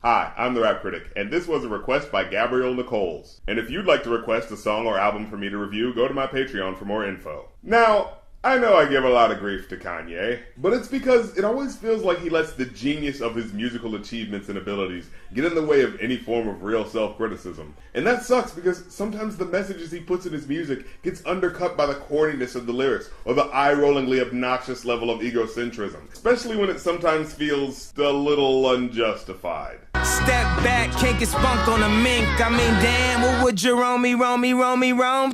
Hi, I'm the Rap Critic, and this was a request by Gabrielle Nichols. And if you'd like to request a song or album for me to review, go to my Patreon for more info. Now, I know I give a lot of grief to Kanye, but it's because it always feels like he lets the genius of his musical achievements and abilities get in the way of any form of real self-criticism. And that sucks because sometimes the messages he puts in his music gets undercut by the corniness of the lyrics or the eye-rollingly obnoxious level of egocentrism, especially when it sometimes feels a little unjustified. Step back, can't get spunked on a mink. I mean, damn, what would Jerome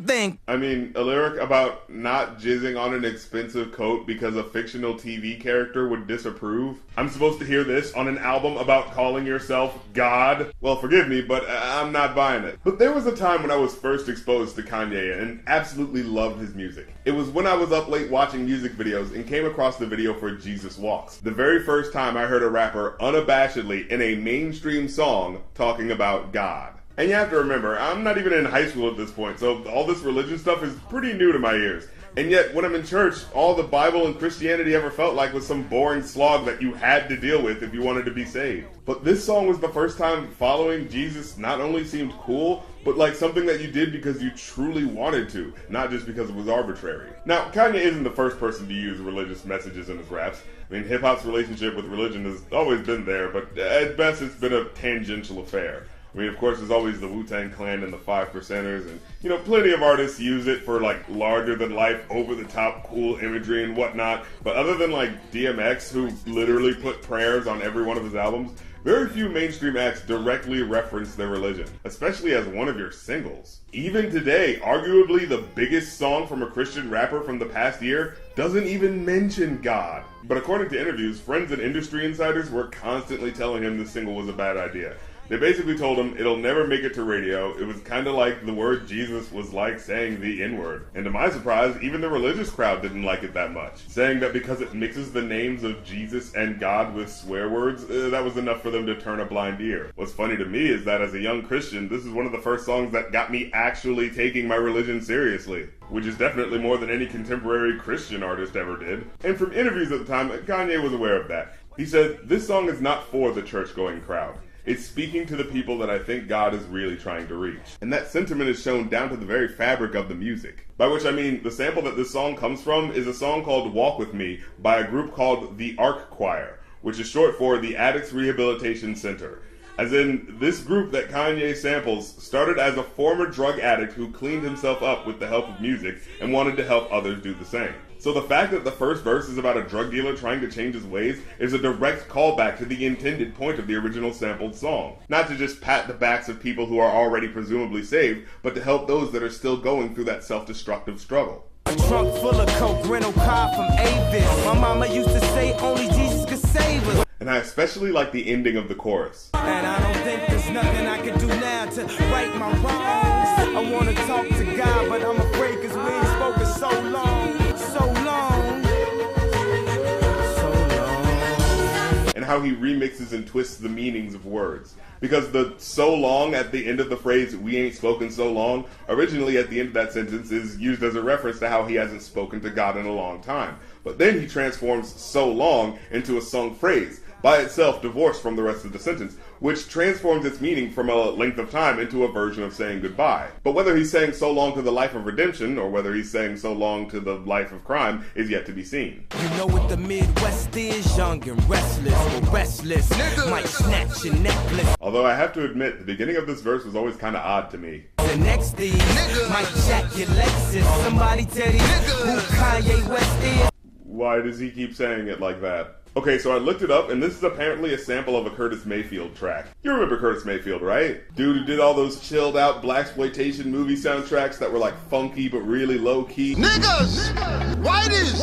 think? I mean, a lyric about not jizzing on an expensive coat because a fictional TV character would disapprove? I'm supposed to hear this on an album about calling yourself God? Well, forgive me, but I'm not buying it. But there was a time when I was first exposed to Kanye and absolutely loved his music. It was when I was up late watching music videos and came across the video for Jesus Walks. The very first time I heard a rapper unabashedly in a mainstream song talking about God. And you have to remember, I'm not even in high school at this point, so all this religion stuff is pretty new to my ears. And yet, when I'm in church, all the Bible and Christianity ever felt like was some boring slog that you had to deal with if you wanted to be saved. But this song was the first time following Jesus not only seemed cool, but like something that you did because you truly wanted to, not just because it was arbitrary. Now, Kanye isn't the first person to use religious messages in his raps. I mean, hip-hop's relationship with religion has always been there, but at best it's been a tangential affair. I mean, of course, there's always the Wu-Tang Clan and the 5%ers, and, you know, plenty of artists use it for, like, larger-than-life, over-the-top, cool imagery and whatnot. But other than, like, DMX, who literally put prayers on every one of his albums, very few mainstream acts directly reference their religion, especially as one of your singles. Even today, arguably the biggest song from a Christian rapper from the past year doesn't even mention God. But according to interviews, friends and industry insiders were constantly telling him this single was a bad idea. They basically told him it'll never make it to radio. It was kind of like the word Jesus was like saying the N-word. And to my surprise, even the religious crowd didn't like it that much, saying that because it mixes the names of Jesus and God with swear words, that was enough for them to turn a blind ear. What's funny to me is that as a young Christian, this is one of the first songs that got me actually taking my religion seriously, which is definitely more than any contemporary Christian artist ever did. And from interviews at the time, Kanye was aware of that. He said, "This song is not for the church-going crowd. It's speaking to the people that I think God is really trying to reach." And that sentiment is shown down to the very fabric of the music. By which I mean, the sample that this song comes from is a song called Walk With Me by a group called the Ark Choir, which is short for the Addicts Rehabilitation Center. As in, this group that Kanye samples started as a former drug addict who cleaned himself up with the help of music and wanted to help others do the same. So the fact that the first verse is about a drug dealer trying to change his ways is a direct callback to the intended point of the original sampled song. Not to just pat the backs of people who are already presumably saved, but to help those that are still going through that self-destructive struggle. A trunk full of coke, rental car from Avis. My mama used to say only Jesus could save us. And I especially like the ending of the chorus. And I don't think there's nothing I can do now to right my wrongs. I wanna talk to God, but I'm afraid cause we ain't spoken so long. And how he remixes and twists the meanings of words. Because the "so long" at the end of the phrase "we ain't spoken so long" originally at the end of that sentence is used as a reference to how he hasn't spoken to God in a long time. But then he transforms "so long" into a sung phrase, by itself divorced from the rest of the sentence, which transforms its meaning from a length of time into a version of saying goodbye. But whether he's saying so long to the life of redemption, or whether he's saying so long to the life of crime, is yet to be seen. You know what the Midwest is? Young and restless, or restless, might snatch your necklace. Although I have to admit, the beginning of this verse was always kind of odd to me. The next thing might jack your Lexus. Somebody tell you who Kanye West is. Why does he keep saying it like that? Okay, so I looked it up, and this is apparently a sample of a Curtis Mayfield track. You remember Curtis Mayfield, right? Dude who did all those chilled-out blaxploitation movie soundtracks that were like funky but really low-key. Niggas! Whiteys!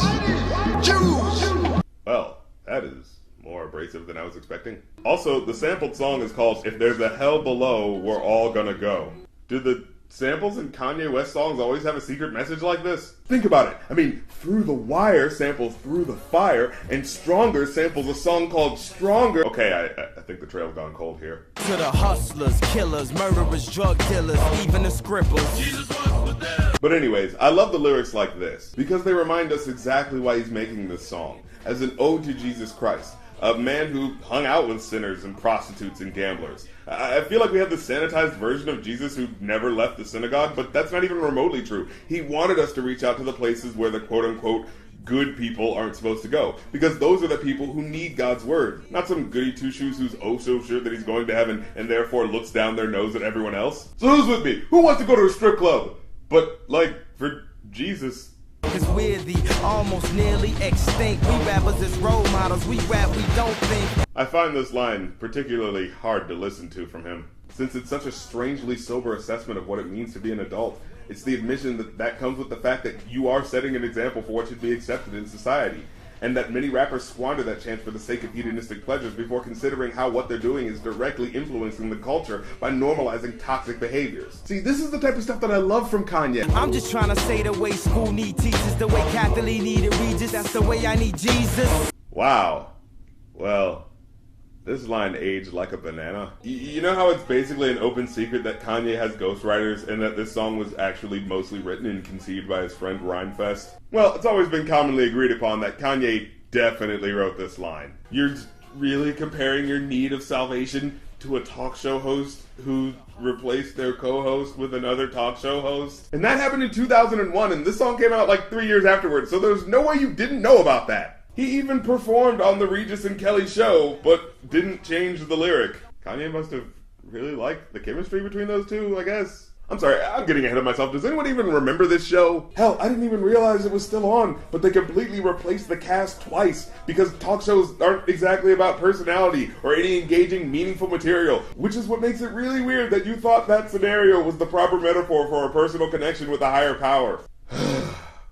Jews! Well, that is more abrasive than I was expecting. Also, the sampled song is called "If There's a Hell Below, We're All Gonna Go." Do the samples in Kanye West songs always have a secret message like this? Think about it. I mean, Through the Wire samples Through the Fire, and Stronger samples a song called Stronger. Okay, I think the trail's gone cold here. To the hustlers, killers, murderers, drug dealers, even the scribblers. Jesus was with them. But anyways, I love the lyrics like this, because they remind us exactly why he's making this song, as an ode to Jesus Christ. a man who hung out with sinners and prostitutes and gamblers. I feel like we have the sanitized version of Jesus who never left the synagogue, but that's not even remotely true. He wanted us to reach out to the places where the quote-unquote good people aren't supposed to go, because those are the people who need God's word, not some goody two-shoes who's oh so sure that he's going to heaven and therefore looks down their nose at everyone else. So who's with me? Who wants to go to a strip club? But, like, for Jesus. Cause we're the almost nearly extinct. We rappers as role models, we rap, we don't think. I find this line particularly hard to listen to from him, since it's such a strangely sober assessment of what it means to be an adult. It's the admission that comes with the fact that you are setting an example for what should be accepted in society, and that many rappers squander that chance for the sake of hedonistic pleasures before considering how what they're doing is directly influencing the culture by normalizing toxic behaviors. See, this is the type of stuff that I love from Kanye. I'm just trying to say the way school need teachers, the way Catholic needed Regis, that's the way I need Jesus. Wow. Well, this line aged like a banana. You know how it's basically an open secret that Kanye has ghostwriters and that this song was actually mostly written and conceived by his friend Rhymefest? Well, it's always been commonly agreed upon that Kanye definitely wrote this line. You're really comparing your need of salvation to a talk show host who replaced their co-host with another talk show host? And that happened in 2001, and this song came out like 3 years afterwards, so there's no way you didn't know about that. He even performed on the Regis and Kelly show, but didn't change the lyric. Kanye must have really liked the chemistry between those two, I guess. I'm sorry, I'm getting ahead of myself. Does anyone even remember this show? Hell, I didn't even realize it was still on, but they completely replaced the cast twice because talk shows aren't exactly about personality or any engaging, meaningful material, which is what makes it really weird that you thought that scenario was the proper metaphor for a personal connection with a higher power.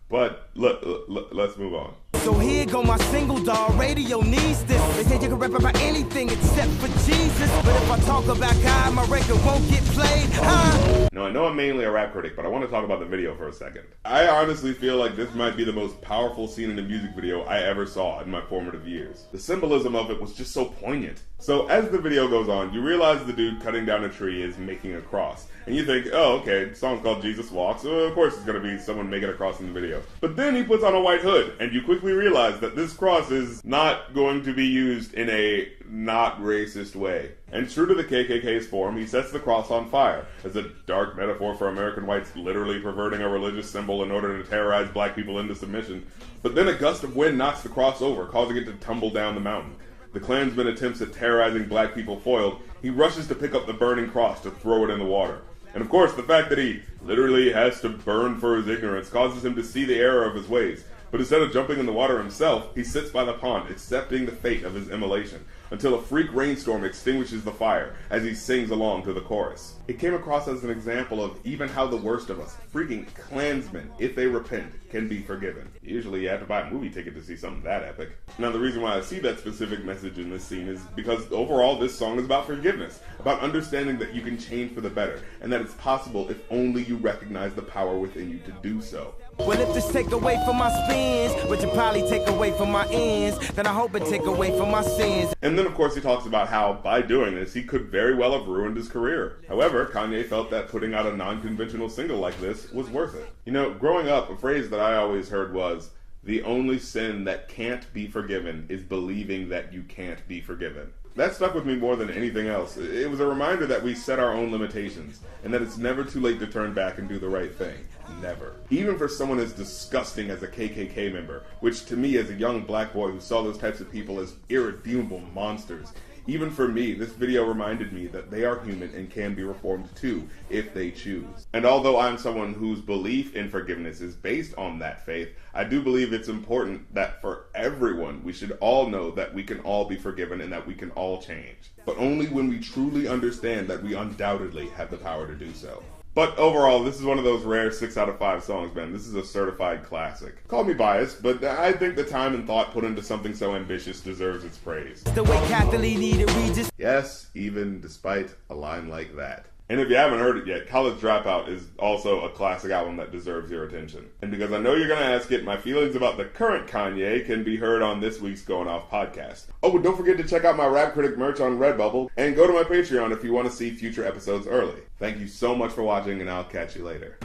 But let's move on. So here go my single, dog. Radio needs this. They say you can rap about anything except for Jesus. But if I talk about God, my record won't get played, huh? Now, I know I'm mainly a rap critic, but I want to talk about the video for a second. I honestly feel like this might be the most powerful scene in a music video I ever saw in my formative years. The symbolism of it was just so poignant. So as the video goes on, you realize the dude cutting down a tree is making a cross. And you think, oh, okay, the song's called Jesus Walks, so of course it's going to be someone making a cross in the video. But then he puts on a white hood, and you quickly realize that this cross is not going to be used in a not racist way. And true to the KKK's form, he sets the cross on fire, as a dark metaphor for American whites literally perverting a religious symbol in order to terrorize black people into submission. But then a gust of wind knocks the cross over, causing it to tumble down the mountain. The Klansman attempts at terrorizing black people foiled, he rushes to pick up the burning cross to throw it in the water. And of course, the fact that he literally has to burn for his ignorance causes him to see the error of his ways. But instead of jumping in the water himself, he sits by the pond, accepting the fate of his immolation, until a freak rainstorm extinguishes the fire as he sings along to the chorus. It came across as an example of even how the worst of us, freaking Klansmen, if they repent, can be forgiven. Usually you have to buy a movie ticket to see something that epic. Now the reason why I see that specific message in this scene is because overall this song is about forgiveness, about understanding that you can change for the better, and that it's possible if only you recognize the power within you to do so. Well, if this take away from my spins, which will probably take away from my ends, then I hope it take away from my sins. And then of course he talks about how, by doing this, he could very well have ruined his career. However, Kanye felt that putting out a non-conventional single like this was worth it. You know, growing up, a phrase that I always heard was, the only sin that can't be forgiven is believing that you can't be forgiven. That stuck with me more than anything else. It was a reminder that we set our own limitations, and that it's never too late to turn back and do the right thing. Never. Even for someone as disgusting as a KKK member, which to me as a young black boy who saw those types of people as irredeemable monsters, even for me, this video reminded me that they are human and can be reformed too, if they choose. And although I'm someone whose belief in forgiveness is based on that faith, I do believe it's important that for everyone, we should all know that we can all be forgiven and that we can all change. But only when we truly understand that we undoubtedly have the power to do so. But overall, this is one of those rare 6 out of 5 songs, man. This is a certified classic. Call me biased, but I think the time and thought put into something so ambitious deserves its praise. The way Catholic needed Regis. Yes, even despite a line like that. And if you haven't heard it yet, College Dropout is also a classic album that deserves your attention. And because I know you're going to ask it, my feelings about the current Kanye can be heard on this week's Going Off podcast. Oh, and don't forget to check out my Rap Critic merch on Redbubble, and go to my Patreon if you want to see future episodes early. Thank you so much for watching, and I'll catch you later.